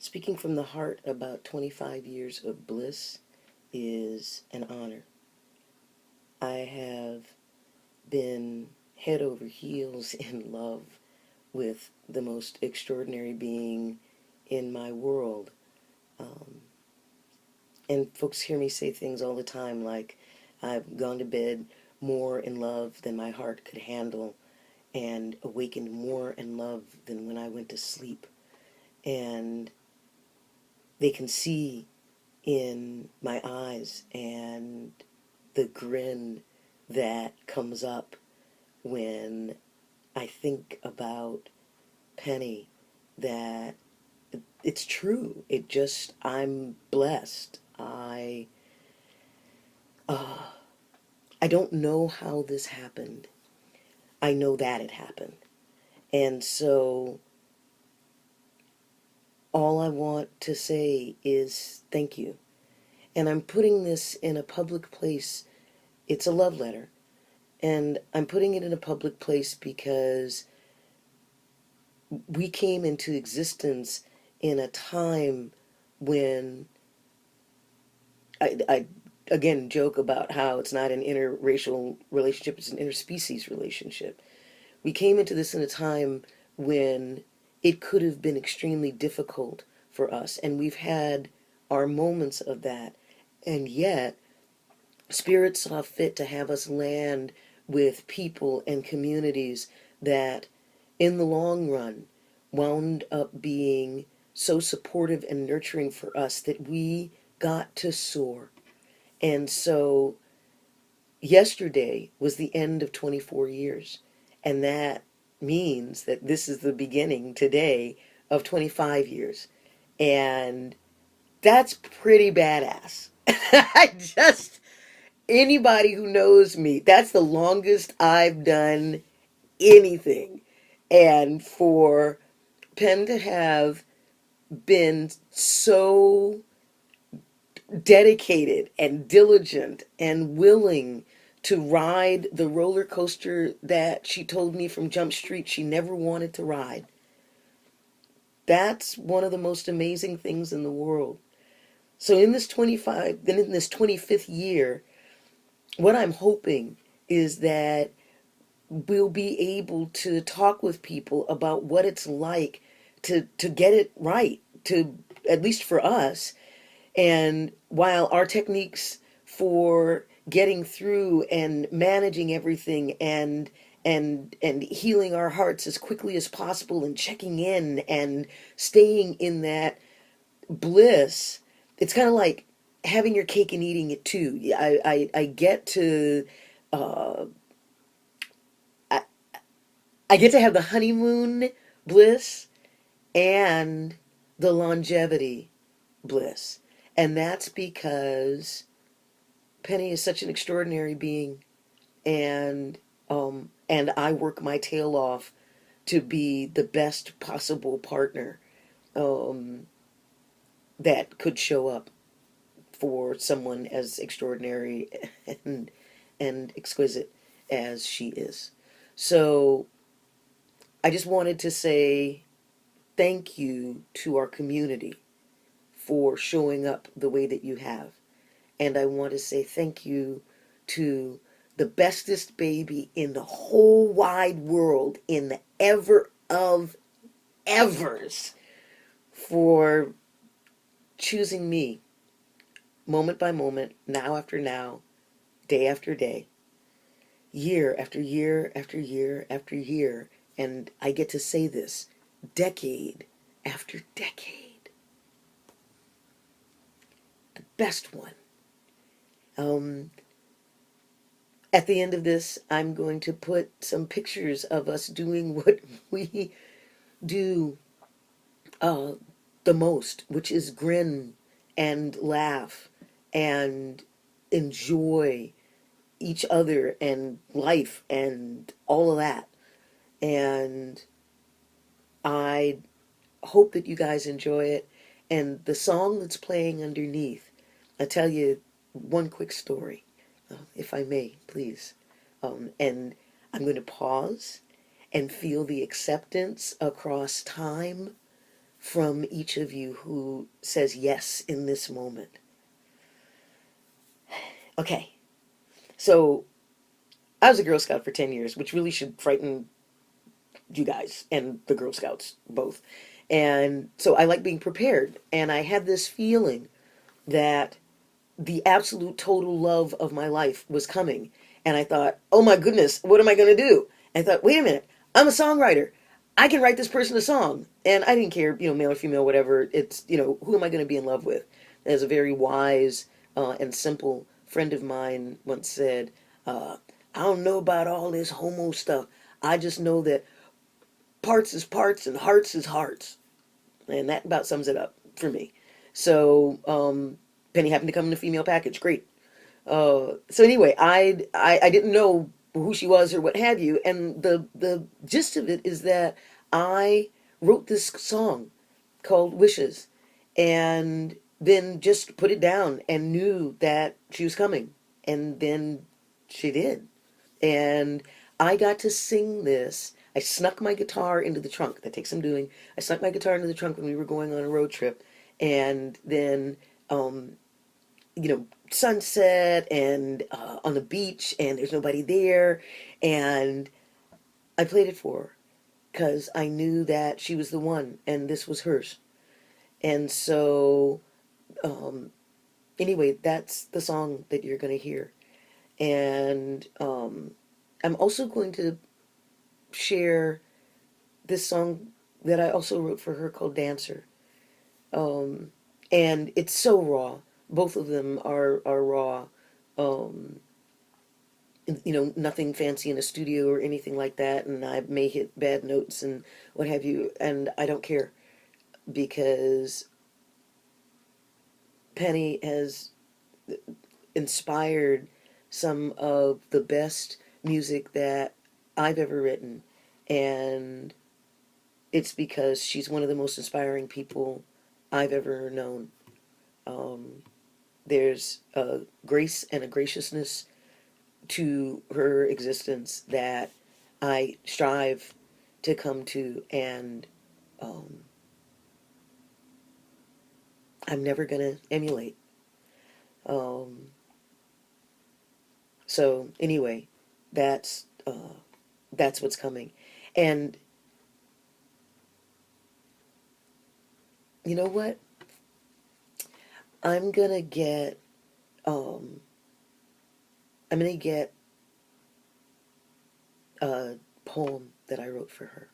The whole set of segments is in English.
Speaking from the heart about 25 years of bliss is an honor. I have been head over heels in love with the most extraordinary being in my world. Um, and folks hear me say things all the time like, I've gone to bed more in love than my heart could handle and awakened more in love than when I went to sleep. And they can see in my eyes and the grin that comes up when I think about Penny, that it's true. I'm blessed. Uh, I don't know how this happened. I know that it happened. And so all I want to say is thank you. And I'm putting this in a public place. It's a love letter. And I'm putting it in a public place because we came into existence in a time when I again joke about how it's not an interracial relationship, it's an interspecies relationship. We came into this in a time when it could have been extremely difficult for us, and we've had our moments of that, and yet Spirit saw fit to have us land with people and communities that, in the long run, wound up being so supportive and nurturing for us that we got to soar. And so yesterday was the end of 24 years. And that means that this is the beginning today of 25 years. And that's pretty badass. Anybody who knows me, that's the longest I've done anything. And for Penn to have been so dedicated and diligent and willing to ride the roller coaster that she told me from Jump Street she never wanted to ride. That's one of the most amazing things in the world. So in this 25th year, what I'm hoping is that we'll be able to talk with people about what it's like to get it right, to at least for us. And while our techniques for getting through and managing everything and healing our hearts as quickly as possible and checking in and staying in that bliss, it's kind of like having your cake and eating it too. I get to uh, I, I get to have the honeymoon bliss and the longevity bliss. And that's because Penny is such an extraordinary being, and I work my tail off to be the best possible partner um, that could show up for someone as extraordinary and exquisite as she is. So I just wanted to say thank you to our community for showing up the way that you have. And I want to say thank you to the bestest baby in the whole wide world, in the ever of evers, for choosing me moment by moment, now after now, day after day, year after year after year after year. And I get to say this decade after decade. The best one. Um, At the end of this, I'm going to put some pictures of us doing what we do uh, the most, which is grin and laugh and enjoy each other and life and all of that. And I hope that you guys enjoy it. And the song that's playing underneath, I'll tell you one quick story, if I may, please. And I'm going to pause and feel the acceptance across time from each of you who says yes in this moment. Okay, so I was a Girl Scout for 10 years, which really should frighten you guys and the Girl Scouts both. And so I like being prepared. And I had this feeling that the absolute total love of my life was coming. And I thought, oh my goodness, what am I going to do? And I thought, wait a minute, I'm a songwriter. I can write this person a song. And I didn't care, male or female, whatever. It's, who am I going to be in love with? As a very wise and simple friend of mine once said, I don't know about all this homo stuff. I just know that parts is parts and hearts is hearts. And that about sums it up for me. So, Penny happened to come in a female package. Great. So anyway, I didn't know who she was or what have you. And the gist of it is that I wrote this song called Wishes and then just put it down and knew that she was coming. And then she did. And I got to sing this. I snuck my guitar into the trunk. That takes some doing. I snuck my guitar into the trunk when we were going on a road trip. And then, sunset and on the beach, and there's nobody there. And I played it for her because I knew that she was the one and this was hers. And so, anyway, that's the song that you're going to hear. And I'm also going to share this song that I also wrote for her called Dancer. And it's so raw. Both of them are raw. Nothing fancy in a studio or anything like that. And I may hit bad notes and what have you. And I don't care because Penny has inspired some of the best music that I've ever written, and it's because she's one of the most inspiring people I've ever known. There's a grace and a graciousness to her existence that I strive to come to, and I'm never gonna emulate. So anyway, that's what's coming. And you know what? I'm gonna get a poem that I wrote for her.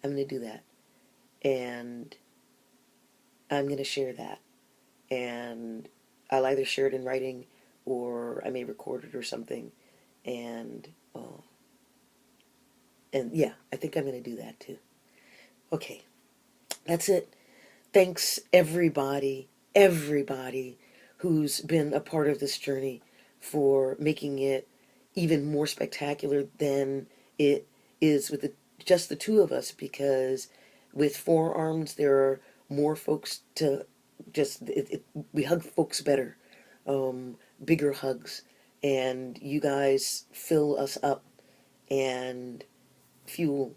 I'm gonna do that. And I'm gonna share that. And I'll either share it in writing or I may record it or something. And yeah, I think I'm going to do that too. Okay, that's it. Thanks everybody who's been a part of this journey for making it even more spectacular than it is with just the two of us, because with 4 arms there are more folks to just, we hug folks better, bigger hugs, and you guys fill us up and fuel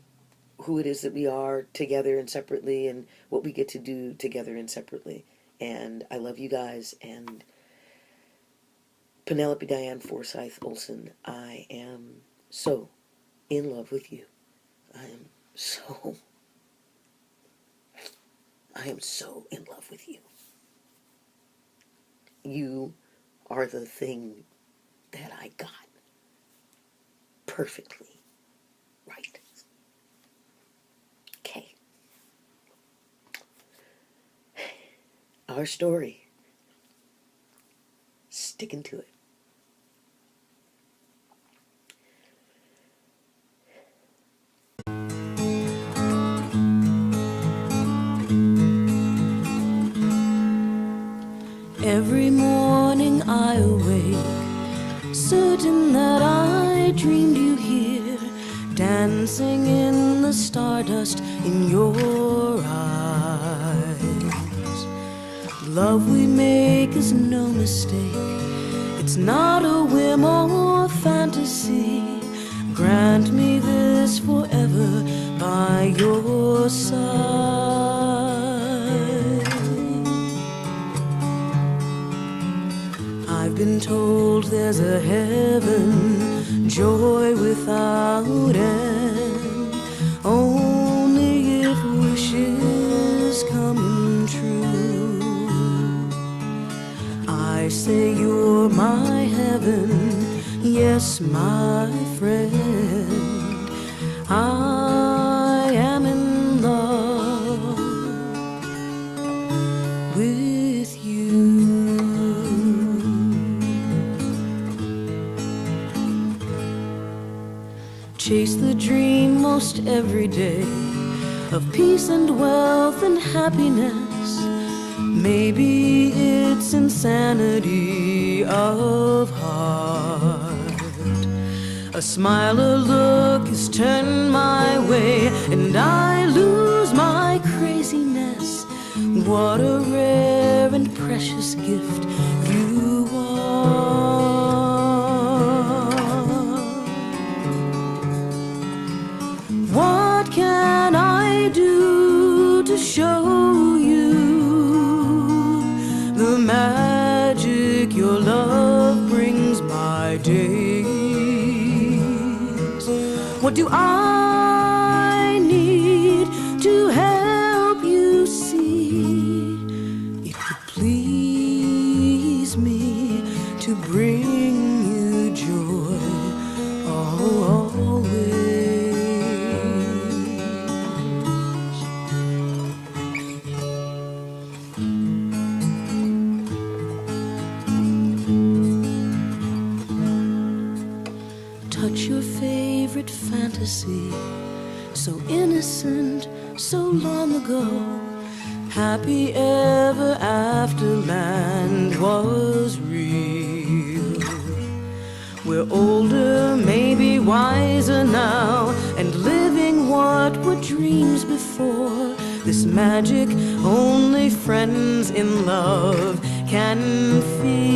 who it is that we are together and separately, and what we get to do together and separately. And I love you guys. And Penelope Diane Forsyth Olson, I am so in love with you. I am so in love with you. You are the thing that I got perfectly right. Okay. Our story. Sticking to it. Every morning I awake, certain that I dreamed you here, dancing in the stardust in your eyes. Love we make is no mistake, it's not a whim or fantasy. Grant me this forever by your side. I've been told there's a heaven, joy without end, only if wishes come true. I say you're my heaven, yes, my friend. I am in love with you. Chase the dream most every day of peace and wealth and happiness. Maybe it's insanity of heart. A smile, a look is turned my way, and I lose my craziness. What a rare and precious gift you are. What can I do to show you the magic your love brings my days? What do I need to help you see? It would please me to bring you joy always. Touch your favorite fantasy, so innocent, so long ago. Happy ever after land was real. We're older, maybe wiser now, and living what were dreams before. This magic only friends in love can feel.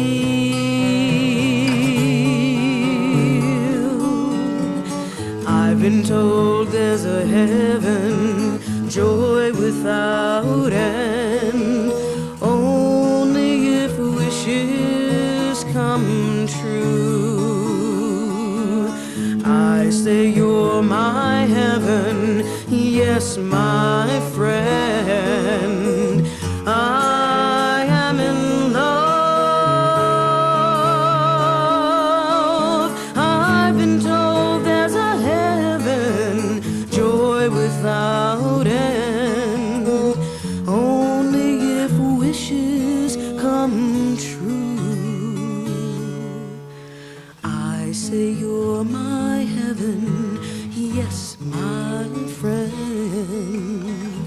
I've been told there's a heaven, joy without end, only if wishes come true. I say you're my heaven, yes, my friend. I am in love. I've been told there's a heaven, joy without end, only if wishes come true. I say you're my heaven, yes, my friend.